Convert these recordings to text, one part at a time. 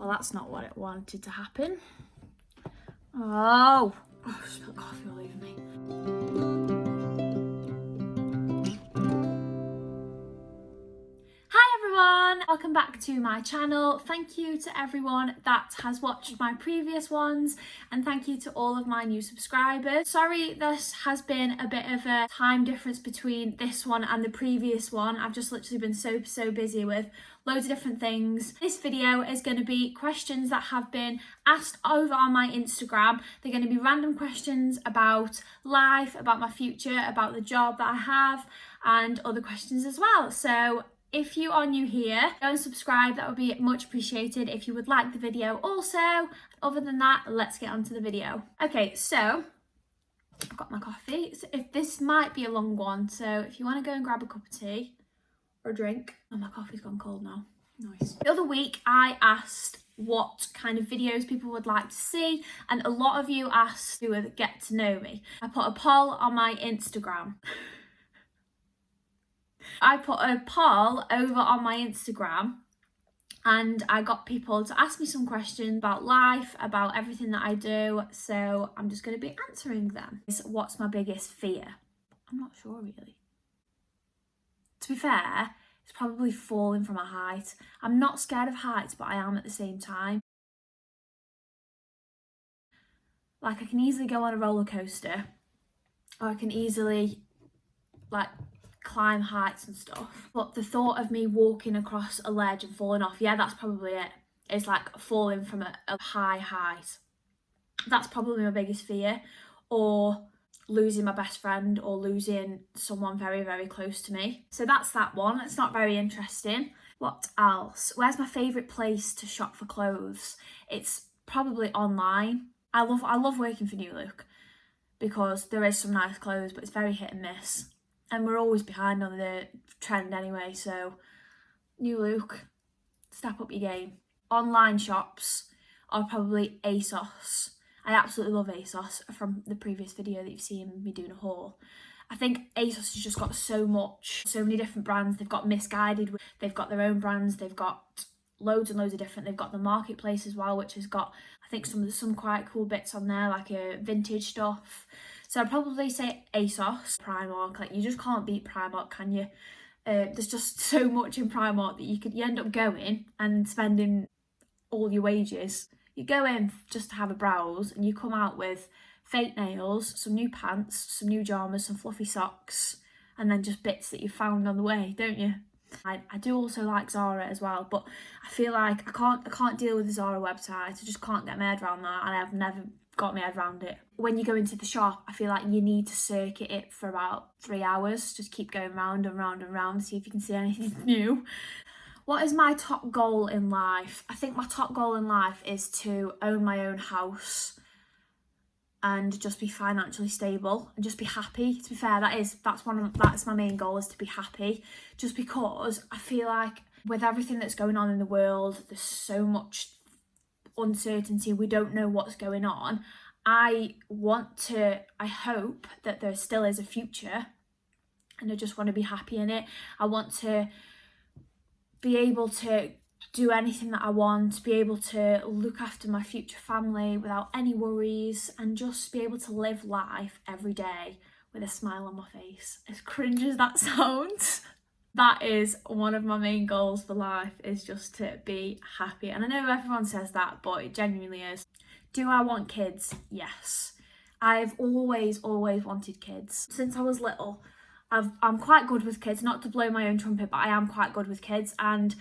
Well, that's not what it wanted to happen. Oh, I spilled coffee all over me. Hi everyone, welcome back to my channel. Thank you to everyone that has watched my previous ones, and thank you to all of my new subscribers. Sorry this has been a bit of a time difference between this one and the previous one. I've just literally been so busy with loads of different things. This video is going to be questions that have been asked over on my Instagram. They're going to be random questions about life, about my future, about the job that I have, and other questions as well. So if you are new here, go and subscribe, that would be much appreciated if you would like the video also. Other than that, let's get on to the video. Okay, so I've got my coffee. So if this might be a long one, so if you want to go and grab a cup of tea or a drink. Oh, my coffee's gone cold now. Nice. The other week I asked what kind of videos people would like to see, and a lot of you asked to get to know me. I put a poll on my Instagram. I put a poll over on my Instagram and I got people to ask me some questions about life, about everything that I do. So I'm just going to be answering them. What's my biggest fear? I'm not sure really. To be fair, it's probably falling from a height. I'm not scared of heights, but I am at the same time. Like, I can easily go on a roller coaster, or I can easily like climb heights and stuff, but the thought of me walking across a ledge and falling off, yeah, that's probably it. It's like falling from a high height. That's probably my biggest fear, or losing my best friend, or losing someone very close to me. So that's that one. It's not very interesting. What else? Where's my favourite place to shop for clothes? It's probably online. I love working for New Look because there is some nice clothes, but it's very hit and miss. And we're always behind on the trend anyway, so New Look, step up your game. Online shops are probably ASOS. I absolutely love ASOS from the previous video that you've seen me doing a haul. I think ASOS has just got so many different brands. They've got Misguided, they've got their own brands, they've got loads and loads of different, they've got the marketplace as well, which has got, I think, some quite cool bits on there, like vintage stuff. So I'd probably say ASOS, Primark. Like, you just can't beat Primark, can you? There's just so much in Primark that you end up going and spending all your wages. You go in just to have a browse and you come out with fake nails, some new pants, some new pyjamas, some fluffy socks, and then just bits that you found on the way, don't you? I do also like Zara as well, but I feel like I can't deal with the Zara website. I just can't get my head around that, and I've never got my head around it. When you go into the shop, I feel like you need to circuit it for about 3 hours. Just keep going round and round and round, see if you can see anything new. What is my top goal in life? I think my top goal in life is to own my own house and just be financially stable and just be happy. To be fair, that's my main goal, is to be happy. Just because I feel like with everything that's going on in the world, there's so much uncertainty. We don't know what's going on. I hope that there still is a future, and I just want to be happy in it. I want to be able to do anything that I want, be able to look after my future family without any worries, and just be able to live life every day with a smile on my face. As cringe as that sounds, that is one of my main goals for life, is just to be happy. And I know everyone says that, but it genuinely is. Do I want kids? Yes. I've always wanted kids. Since I was little, I'm quite good with kids. Not to blow my own trumpet, but I am quite good with kids. And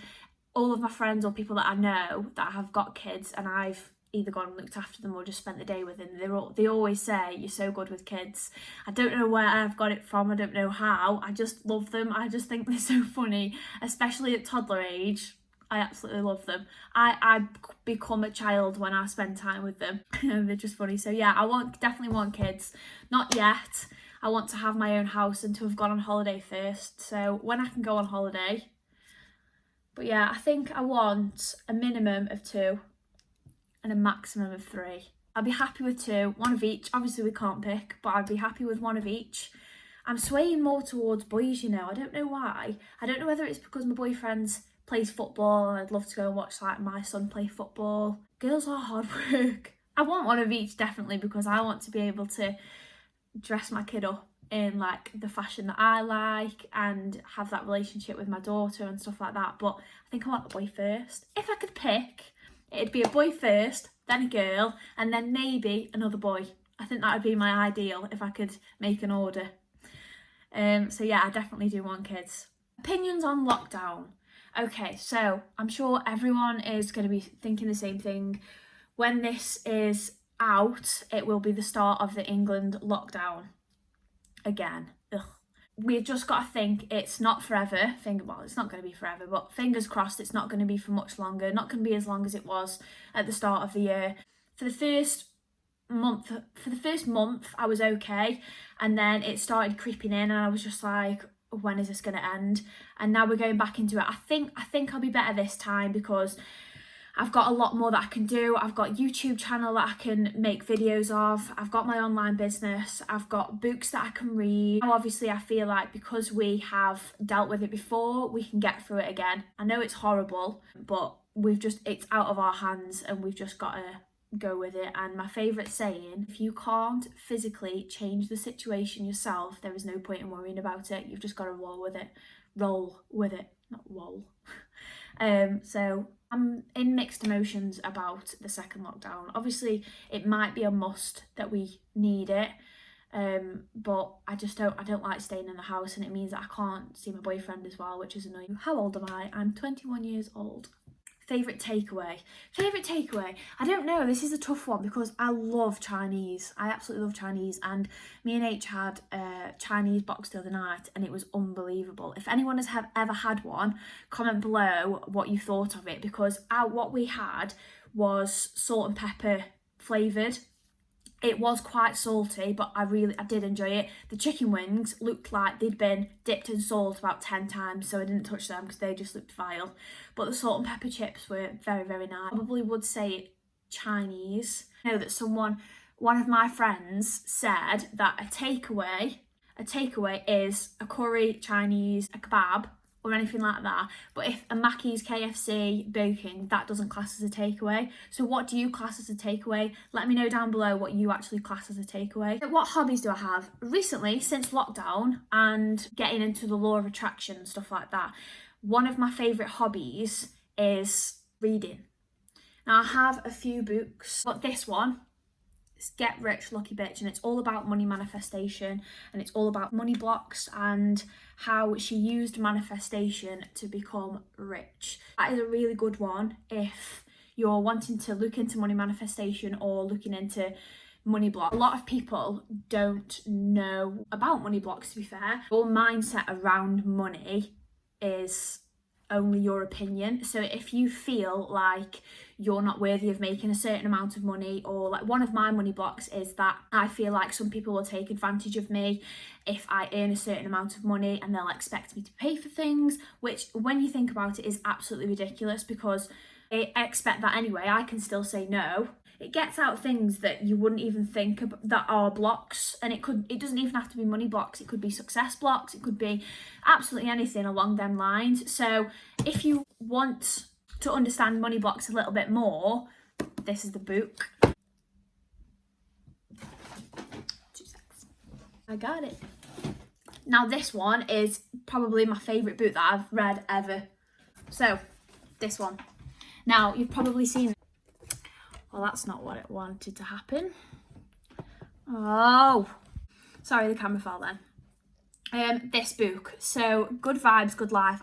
all of my friends or people that I know that have got kids, and I've either gone and looked after them or just spent the day with them, they always say, you're so good with kids. I don't know where I've got it from, I don't know how, I just love them. I just think they're so funny, especially at toddler age. I absolutely love them. I become a child when I spend time with them. They're just funny. So yeah, definitely want kids. Not yet. I want to have my own house and to have gone on holiday first, so when I can go on holiday. But yeah, I think I want a minimum of 2 and a maximum of 3. I'd be happy with 2, 1 of each. Obviously we can't pick, but I'd be happy with 1 of each. I'm swaying more towards boys, you know. I don't know why. I don't know whether it's because my boyfriend's plays football and I'd love to go and watch like my son play football. Girls are hard work. I want one of each definitely, because I want to be able to dress my kid up in like the fashion that I like and have that relationship with my daughter and stuff like that. But I think I want a boy first. If I could pick, it'd be a boy first, then a girl, and then maybe another boy. I think that would be my ideal if I could make an order. So yeah, I definitely do want kids. Opinions on lockdown. Okay, so I'm sure everyone is going to be thinking the same thing. When this is out, it will be the start of the England lockdown again. Ugh. We've just got to think it's not forever. Well, it's not going to be forever, but fingers crossed it's not going to be for much longer. Not going to be as long as it was at the start of the year. For the first month I was okay, and then it started creeping in and I was just like, when is this going to end? And now we're going back into it. I think I'll be better this time because I've got a lot more that I can do. I've got a YouTube channel that I can make videos of. I've got my online business. I've got books that I can read. Now, obviously, I feel like because we have dealt with it before, we can get through it again. I know it's horrible, but it's out of our hands and we've just got to go with it. And my favourite saying, if you can't physically change the situation yourself, there is no point in worrying about it. You've just got to roll with it, not roll. So I'm in mixed emotions about the second lockdown. Obviously it might be a must that we need it, but I don't like staying in the house, and it means that I can't see my boyfriend as well, which is annoying. How old am I? I'm 21 years old. Favourite takeaway. I don't know, this is a tough one because I love Chinese. I absolutely love Chinese, and me and H had a Chinese box the other night and it was unbelievable. If anyone has ever had one, comment below what you thought of it, because what we had was salt and pepper flavoured. It was quite salty, but I did enjoy it. The chicken wings looked like they'd been dipped in salt about 10 times, so I didn't touch them because they just looked vile. But the salt and pepper chips were very, very nice. I probably would say Chinese. I know that one of my friends said that a takeaway is a curry, Chinese, a kebab, or anything like that. But if a Mackey's, KFC, Burger King, that doesn't class as a takeaway. So what do you class as a takeaway? Let me know down below what you actually class as a takeaway. What hobbies do I have? Recently, since lockdown and getting into the law of attraction and stuff like that, one of my favourite hobbies is reading. Now I have a few books, but this one, Get Rich Lucky Bitch, and it's all about money manifestation, and it's all about money blocks and how she used manifestation to become rich. That is a really good one if you're wanting to look into money manifestation or looking into money blocks. A lot of people don't know about money blocks, to be fair. Your mindset around money is only your opinion. So if you feel like you're not worthy of making a certain amount of money, or like one of my money blocks is that I feel like some people will take advantage of me if I earn a certain amount of money and they'll expect me to pay for things, which when you think about it is absolutely ridiculous, because they expect that anyway. I can still say no. It gets out things that you wouldn't even think that are blocks, and it doesn't even have to be money blocks. It could be success blocks. It could be absolutely anything along them lines. So if you want to understand money blocks a little bit more, this is the book. 2 seconds. I got it. Now this one is probably my favourite book that I've read ever. So this one. Now you've probably seen. Well, that's not what it wanted to happen. Oh, sorry, the camera fell then. This book. So, Good Vibes, Good Life.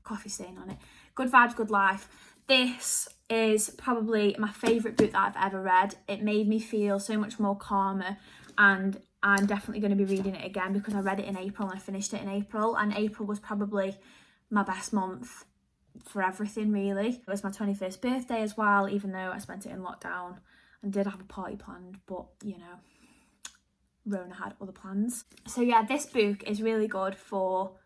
Coffee stain on it. Good Vibes, Good Life. This is probably my favourite book that I've ever read. It made me feel so much more calmer, and I'm definitely going to be reading it again because I read it in April and I finished it in April, and April was probably my best month for everything, really. It was my 21st birthday as well, even though I spent it in lockdown and did have a party planned, but you know, Rona had other plans. So yeah, this book is really good for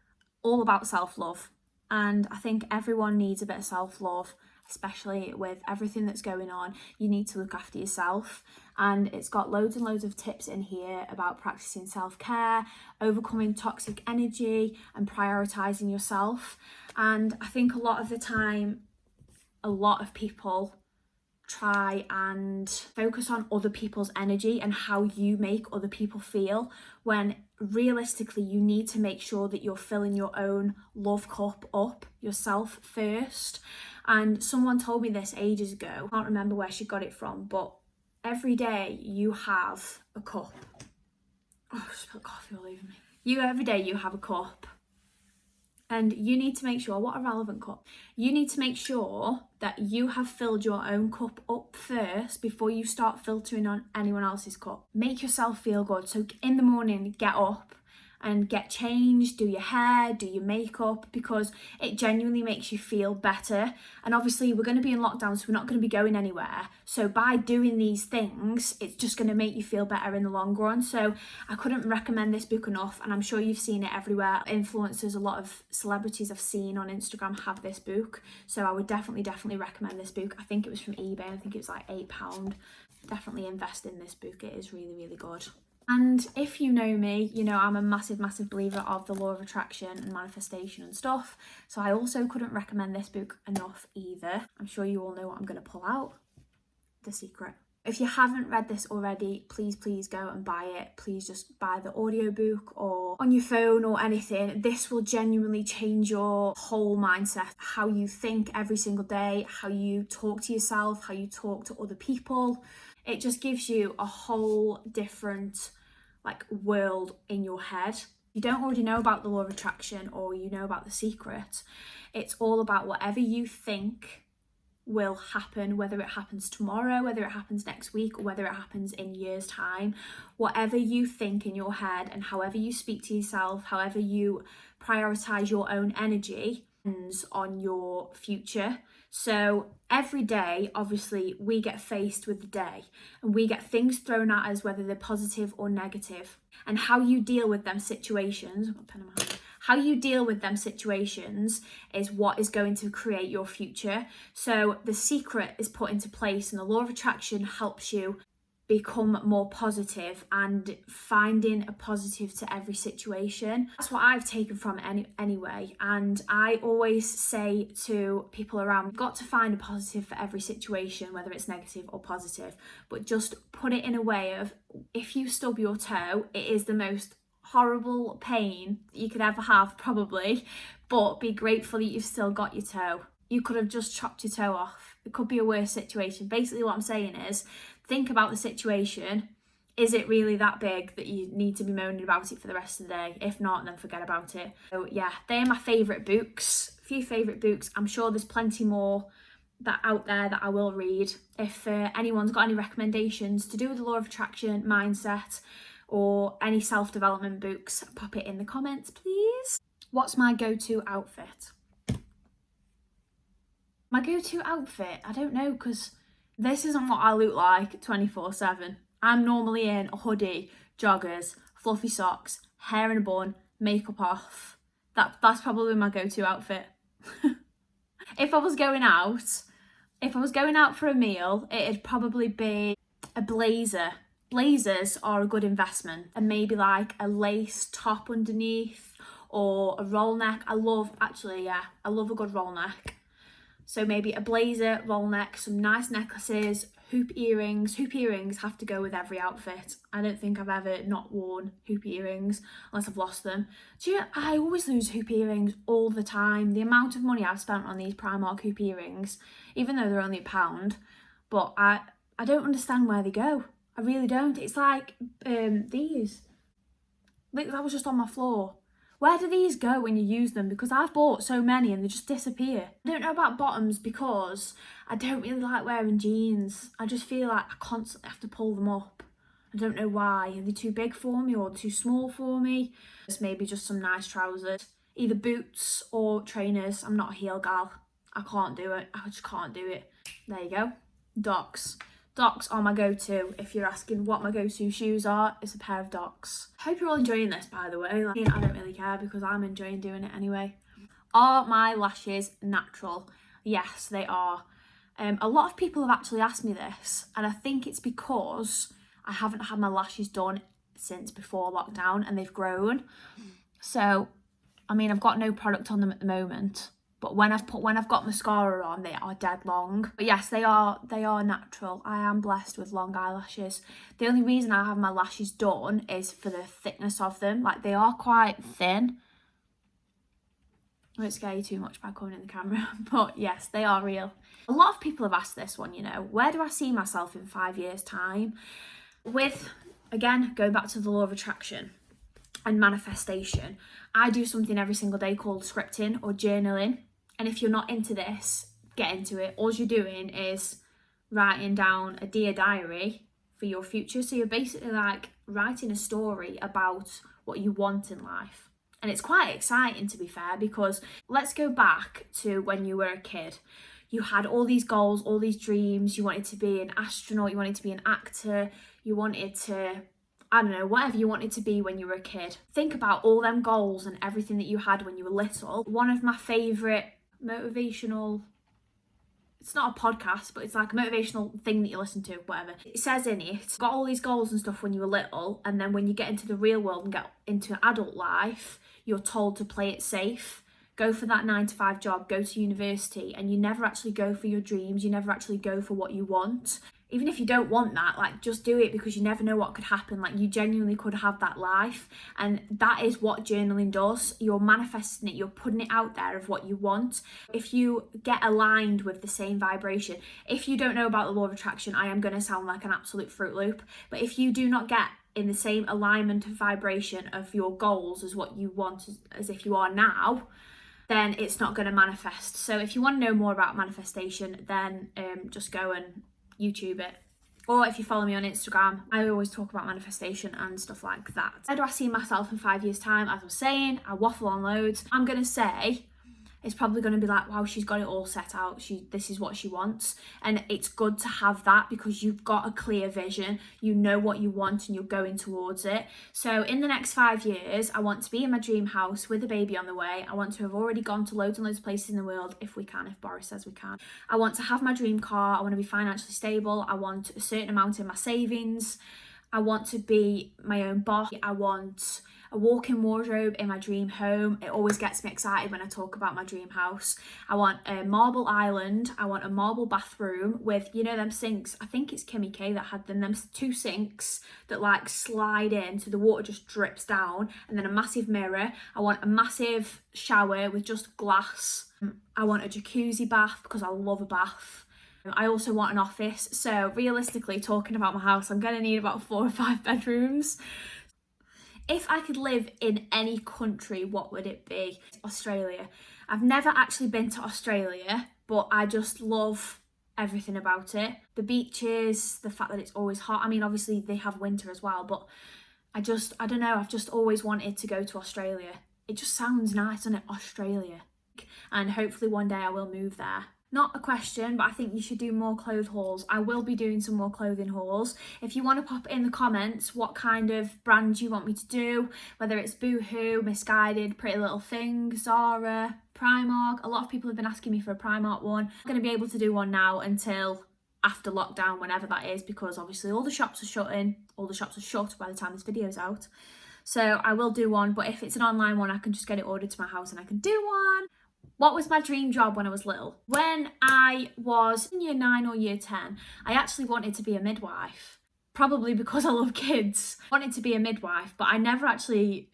all about self-love, and I think everyone needs a bit of self-love. I especially with everything that's going on. You need to look after yourself, and it's got loads and loads of tips in here about practicing self-care, overcoming toxic energy, and prioritizing yourself. And I think a lot of the time, a lot of people try and focus on other people's energy and how you make other people feel, when realistically you need to make sure that you're filling your own love cup up yourself first. And someone told me this ages ago, I can't remember where she got it from, but every day you have a cup. Oh, I spilled coffee all over me. Every day you have a cup. And you need to make sure, what a relevant cup, you need to make sure that you have filled your own cup up first before you start filtering on anyone else's cup. Make yourself feel good. So in the morning, get up and get changed, do your hair, do your makeup, because it genuinely makes you feel better. And obviously we're going to be in lockdown, so we're not going to be going anywhere. So by doing these things, it's just going to make you feel better in the long run. So I couldn't recommend this book enough, and I'm sure you've seen it everywhere. Influencers, a lot of celebrities I've seen on Instagram have this book. So I would definitely recommend this book. I think it was from eBay. I think it was like £8. Definitely invest in this book. It is really, really good. And if you know me, you know I'm a massive believer of the law of attraction and manifestation and stuff. So I also couldn't recommend this book enough either. I'm sure you all know what I'm going to pull out. The Secret. If you haven't read this already, please go and buy it. Please just buy the audiobook or on your phone or anything. This will genuinely change your whole mindset, how you think every single day, how you talk to yourself, how you talk to other people. It just gives you a whole different world in your head. You don't already know about the law of attraction or you know about The Secret. It's all about whatever you think will happen, whether it happens tomorrow, whether it happens next week, or whether it happens in years' time. Whatever you think in your head and however you speak to yourself, however you prioritize your own energy, depends on your future. So every day, obviously, we get faced with the day and we get things thrown at us, whether they're positive or negative. And how you deal with them situations, I've got a pen in my hand, how you deal with them situations is what is going to create your future. So The Secret is put into place, and the law of attraction helps you become more positive and finding a positive to every situation. That's what I've taken from it anyway. And I always say to people around, you've got to find a positive for every situation, whether it's negative or positive, but just put it in a way of, if you stub your toe, it is the most horrible pain that you could ever have probably, but be grateful that you've still got your toe. You could have just chopped your toe off. It could be a worse situation. Basically what I'm saying is, think about the situation. Is it really that big that you need to be moaning about it for the rest of the day? If not, then forget about it. So yeah, they are my favourite books. A few favourite books. I'm sure there's plenty more that out there that I will read. If anyone's got any recommendations to do with the law of attraction, mindset, or any self-development books, pop it in the comments, please. What's my go-to outfit? My go-to outfit? I don't know, because this isn't what I look like 24/7. I'm normally in a hoodie, joggers, fluffy socks, hair in a bun, makeup off. That's probably my go-to outfit. If I was going out for a meal, it'd probably be a blazer. Blazers are a good investment, and maybe like a lace top underneath or a roll neck. I love a good roll neck. So maybe a blazer, roll neck, some nice necklaces, hoop earrings. Hoop earrings have to go with every outfit. I don't think I've ever not worn hoop earrings unless I've lost them. Do you know, I always lose hoop earrings all the time. The amount of money I've spent on these Primark hoop earrings, even though they're only £1, but I don't understand where they go. I really don't. It's like these. Look, that was just on my floor. Where do these go when you use them? Because I've bought so many and they just disappear. I don't know about bottoms because I don't really like wearing jeans. I just feel like I constantly have to pull them up. I don't know why. Are they too big for me or too small for me? Maybe just some nice trousers. Either boots or trainers. I'm not a heel gal. I can't do it. I just can't do it. There you go. Docs. Docs are my go-to. If you're asking what my go-to shoes are, it's a pair of Docs. Hope you're all enjoying this, by the way. I don't really care because I'm enjoying doing it anyway. Are my lashes natural? Yes, they are. A lot of people have actually asked me this, and I think it's because I haven't had my lashes done since before lockdown and they've grown. So, I mean, I've got no product on them at the moment, but when I've got mascara on, they are dead long. But yes, they are natural. I am blessed with long eyelashes. The only reason I have my lashes done is for the thickness of them. Like, they are quite thin. I won't scare you too much by coming in the camera, but yes, they are real. A lot of people have asked this one, you know, where do I see myself in 5 years' time? With, again, going back to the law of attraction and manifestation, I do something every single day called scripting or journaling. And if you're not into this, get into it. All you're doing is writing down a dear diary for your future. So you're basically like writing a story about what you want in life. And it's quite exciting, to be fair, because let's go back to when you were a kid. You had all these goals, all these dreams. You wanted to be an astronaut, you wanted to be an actor, you wanted to, I don't know, whatever you wanted to be when you were a kid. Think about all them goals and everything that you had when you were little. One of my favourite motivational, it's not a podcast, but it's like a motivational thing that you listen to, whatever. It says in it, got all these goals and stuff when you were little, and then when you get into the real world and get into adult life, you're told to play it safe. Go for that 9-to-5 job, go to university, and you never actually go for your dreams, you never actually go for what you want. Even if you don't want that, like, just do it, because you never know what could happen. Like, you genuinely could have that life, and that is what journaling does. You're manifesting it, you're putting it out there of what you want. If you get aligned with the same vibration, if you don't know about the law of attraction, I am going to sound like an absolute Fruit Loop, but if you do not get in the same alignment of vibration of your goals as what you want, as if you are now, then it's not going to manifest. So if you want to know more about manifestation, then just go and YouTube it. Or if you follow me on Instagram, I always talk about manifestation and stuff like that. Where do I see myself in 5 years' time? As I was saying, I waffle on loads. I'm going to say it's probably going to be like, wow, she's got it all set out. This is what she wants. And it's good to have that, because you've got a clear vision. You know what you want and you're going towards it. So in the next 5 years, I want to be in my dream house with a baby on the way. I want to have already gone to loads and loads of places in the world, if we can, if Boris says we can. I want to have my dream car. I want to be financially stable. I want a certain amount in my savings. I want to be my own boss. I want a walk-in wardrobe in my dream home. It always gets me excited when I talk about my dream house. I want a marble island. I want a marble bathroom with, you know, them sinks. I think it's Kimmy K that had them 2 sinks that like slide in so the water just drips down, and then a massive mirror. I want a massive shower with just glass. I want a jacuzzi bath because I love a bath. I also want an office. So realistically, talking about my house, I'm going to need about 4 or 5 bedrooms. If I could live in any country, what would it be? Australia. I've never actually been to Australia, but I just love everything about it. The beaches, the fact that it's always hot. I mean, obviously they have winter as well, but I don't know, I've just always wanted to go to Australia. It just sounds nice, doesn't it? Australia. And hopefully one day I will move there. Not a question, but I think you should do more clothes hauls. I will be doing some more clothing hauls. If you want to pop in the comments what kind of brands you want me to do, whether it's Boohoo, Misguided, Pretty Little Thing, Zara, Primark. A lot of people have been asking me for a Primark one. I'm going to be able to do one now until after lockdown, whenever that is, because obviously all the shops are shutting. All the shops are shut by the time this video is out. So I will do one, but if it's an online one, I can just get it ordered to my house and I can do one. What was my dream job when I was little? When I was in year 9 or year 10, I actually wanted to be a midwife. Probably because I love kids. I wanted to be a midwife, but I never actually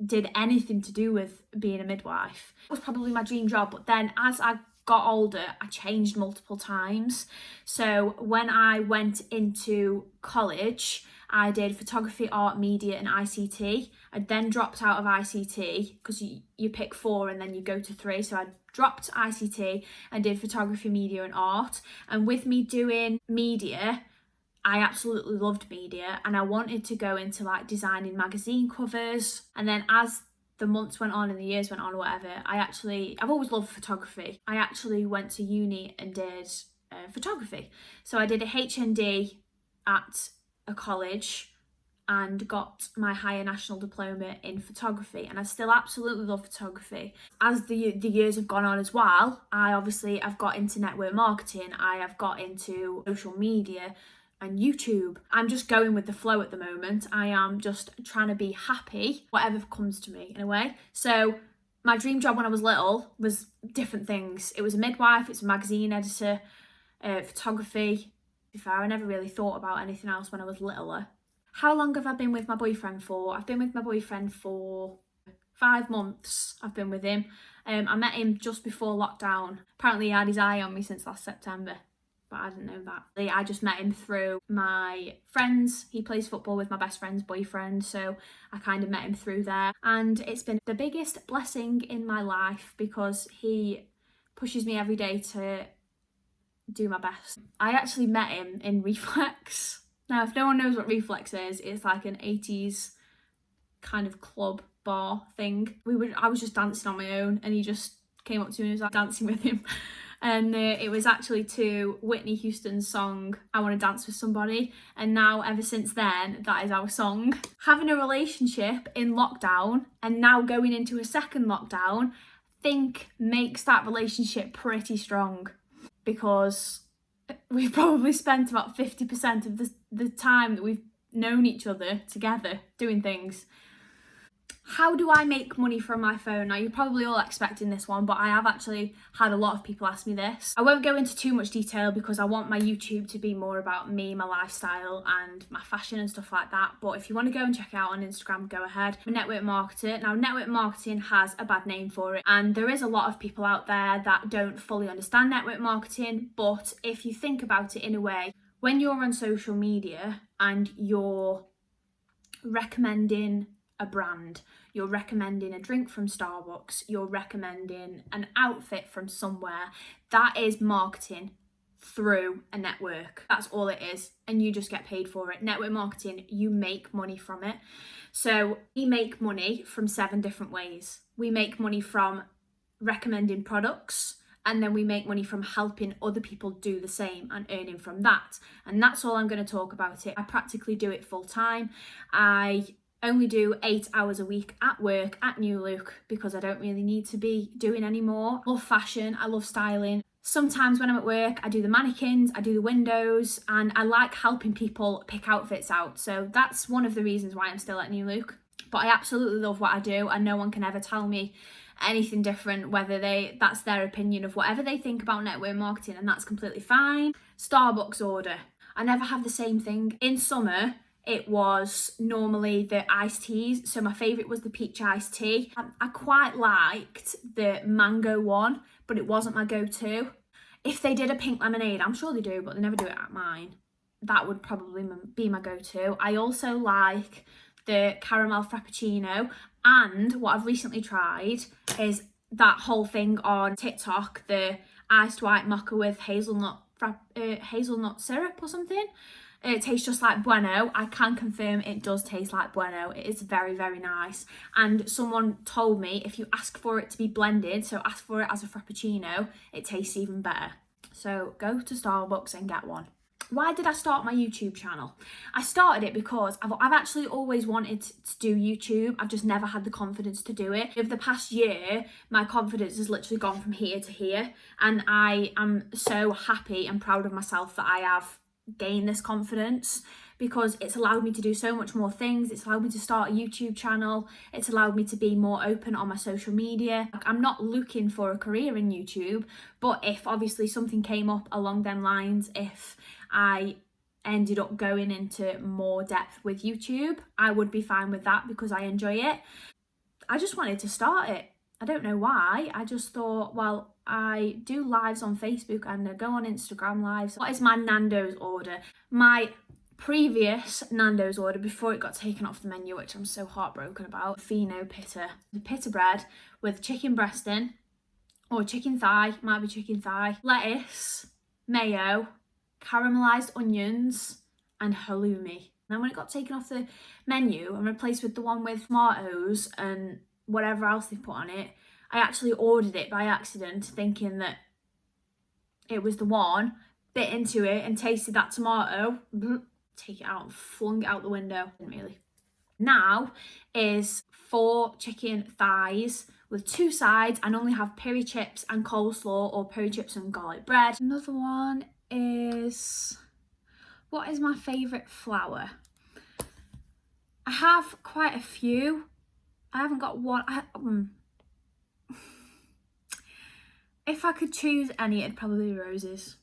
did anything to do with being a midwife. It was probably my dream job, but then as I got older, I changed multiple times. So when I went into college, I did photography, art, media and ICT. I then dropped out of ICT because you pick 4 and then you go to 3. So I dropped ICT and did photography, media and art. And with me doing media, I absolutely loved media and I wanted to go into like designing magazine covers. And then as the months went on and the years went on or whatever, I've always loved photography. I actually went to uni and did photography. So I did a HND at a college and got my higher national diploma in photography, and I still absolutely love photography. As the years have gone on as well, I've got into network marketing, I have got into social media and YouTube. I'm just going with the flow at the moment. I am just trying to be happy, whatever comes to me in a way. So my dream job when I was little was different things. It was a midwife, it's a magazine editor, photography. To be fair, I never really thought about anything else when I was littler. How long have I been with my boyfriend for? I've been with my boyfriend for 5 months. I've been with him. I met him just before lockdown. Apparently he had his eye on me since last September, but I didn't know that. I just met him through my friends. He plays football with my best friend's boyfriend, so I kind of met him through there. And it's been the biggest blessing in my life because he pushes me every day to do my best. I actually met him in Reflex. Now, if no one knows what Reflex is, it's like an 80s kind of club bar thing. I was just dancing on my own and he just came up to me and was like dancing with him. And it was actually to Whitney Houston's song, I Want to Dance With Somebody. And now, ever since then, that is our song. Having a relationship in lockdown and now going into a second lockdown, I think makes that relationship pretty strong, because we've probably spent about 50% of the time that we've known each other together doing things. How do I make money from my phone? Now, you're probably all expecting this one, but I have actually had a lot of people ask me this. I won't go into too much detail because I want my YouTube to be more about me, my lifestyle and my fashion and stuff like that. But if you want to go and check it out on Instagram, go ahead. I'm a network marketer. Now, network marketing has a bad name for it, and there is a lot of people out there that don't fully understand network marketing. But if you think about it in a way, when you're on social media and you're recommending a brand, you're recommending a drink from Starbucks, you're recommending an outfit from somewhere, that is marketing through a network. That's all it is, and you just get paid for it. Network marketing, you make money from it. So we make money from 7 different ways. We make money from recommending products, and then we make money from helping other people do the same and earning from that. And that's all I'm going to talk about it. I practically do it full time. I only do 8 hours a week at work at New Look because I don't really need to be doing any more. I love fashion, I love styling. Sometimes when I'm at work, I do the mannequins, I do the windows, and I like helping people pick outfits out. So that's one of the reasons why I'm still at New Look. But I absolutely love what I do, and no one can ever tell me anything different, whether that's their opinion of whatever they think about network marketing, and that's completely fine. Starbucks order. I never have the same thing. In summer, it was normally the iced teas. So my favourite was the peach iced tea. I quite liked the mango one, but it wasn't my go-to. If they did a pink lemonade, I'm sure they do, but they never do it at mine. That would probably be my go-to. I also like the caramel frappuccino, and what I've recently tried is that whole thing on TikTok, the iced white mocha with hazelnut syrup or something. It tastes just like Bueno. I can confirm it does taste like Bueno. It is very, very nice. And someone told me if you ask for it to be blended, so ask for it as a frappuccino, it tastes even better. So go to Starbucks and get one. Why did I start my YouTube channel? I started it because I've actually always wanted to do YouTube. I've just never had the confidence to do it. Over the past year, my confidence has literally gone from here to here. And I am so happy and proud of myself that I have gained this confidence, because it's allowed me to do so much more things. It's allowed me to start a YouTube channel. It's allowed me to be more open on my social media. I'm not looking for a career in YouTube, but if obviously something came up along them lines, if I ended up going into more depth with YouTube, I would be fine with that because I enjoy it. I just wanted to start it. I don't know why. I just thought, well, I do lives on Facebook and I go on Instagram lives. What is my Nando's order? My previous Nando's order before it got taken off the menu, which I'm so heartbroken about, Fino pita. The pita bread with chicken breast in, or chicken thigh, might be chicken thigh, lettuce, mayo, caramelised onions and halloumi. And then when it got taken off the menu and replaced with the one with tomatoes and whatever else they put on it, I actually ordered it by accident, thinking that it was the one, bit into it and tasted that tomato, take it out and flung it out the window. Didn't really. Now is 4 chicken thighs with 2 sides, and only have peri chips and coleslaw, or peri chips and garlic bread. Another one is, what is my favourite flour? I have quite a few. I haven't got one. If I could choose any, it'd probably be roses.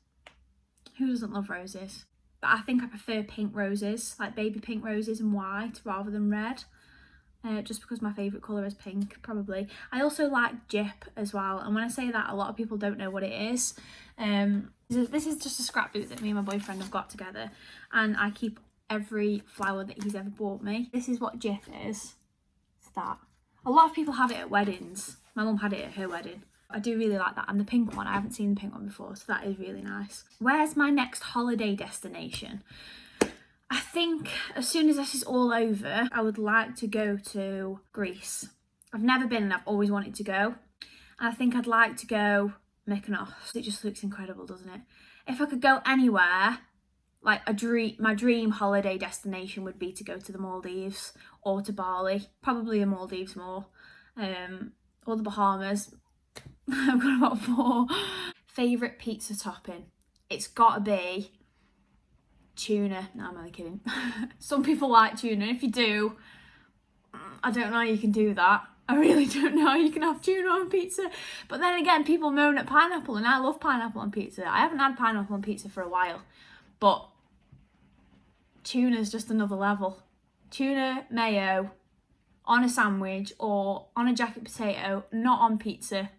Who doesn't love roses? But I think I prefer pink roses, like baby pink roses and white rather than red. Just because my favourite colour is pink, probably. I also like Jip as well, and when I say that, a lot of people don't know what it is. This is just a scrapbook that me and my boyfriend have got together, and I keep every flower that he's ever bought me. This is what Jip is. It's that. A lot of people have it at weddings. My mum had it at her wedding. I do really like that, and the pink one, I haven't seen the pink one before, so that is really nice. Where's my next holiday destination? I think as soon as this is all over, I would like to go to Greece. I've never been, and I've always wanted to go. And I think I'd like to go Mykonos. It just looks incredible, doesn't it? If I could go anywhere, like my dream holiday destination would be to go to the Maldives or to Bali. Probably the Maldives more. Or the Bahamas. I've got about 4. Favourite pizza topping? It's got to be tuna. No, I'm only kidding. Some people like tuna. If you do, I don't know how you can do that. I really don't know how you can have tuna on pizza. But then again, people moan at pineapple, and I love pineapple on pizza. I haven't had pineapple on pizza for a while, but tuna's just another level. Tuna mayo on a sandwich or on a jacket potato, not on pizza.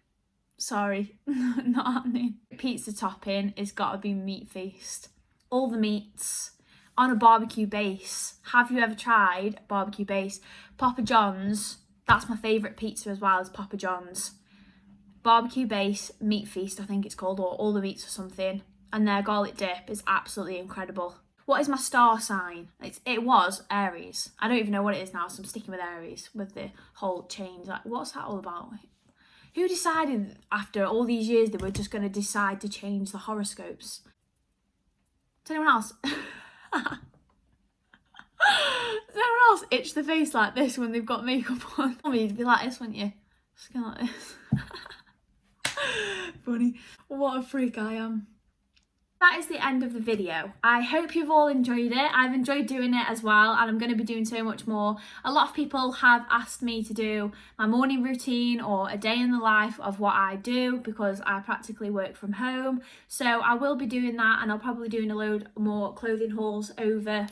Sorry, not happening. Pizza topping has got to be meat feast. All the meats on a barbecue base. Have you ever tried barbecue base? Papa John's, that's my favourite pizza as well, as Papa John's. Barbecue base, meat feast, I think it's called, or all the meats or something. And their garlic dip is absolutely incredible. What is my star sign? It was Aries. I don't even know what it is now, so I'm sticking with Aries with the whole change. Like, what's that all about? Who decided after all these years they were just going to decide to change the horoscopes? Does anyone else? Does anyone else itch the face like this when they've got makeup on? I mean, you'd be like this, wouldn't you? Just going like this. Funny. What a freak I am. That is the end of the video. I hope you've all enjoyed it. I've enjoyed doing it as well, and I'm going to be doing so much more. A lot of people have asked me to do my morning routine or a day in the life of what I do, because I practically work from home. So I will be doing that, and I'll probably be doing a load more clothing hauls over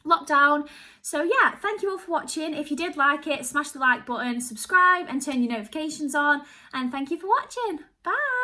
lockdown. So yeah, thank you all for watching. If you did like it, smash the like button, subscribe and turn your notifications on, and thank you for watching. Bye.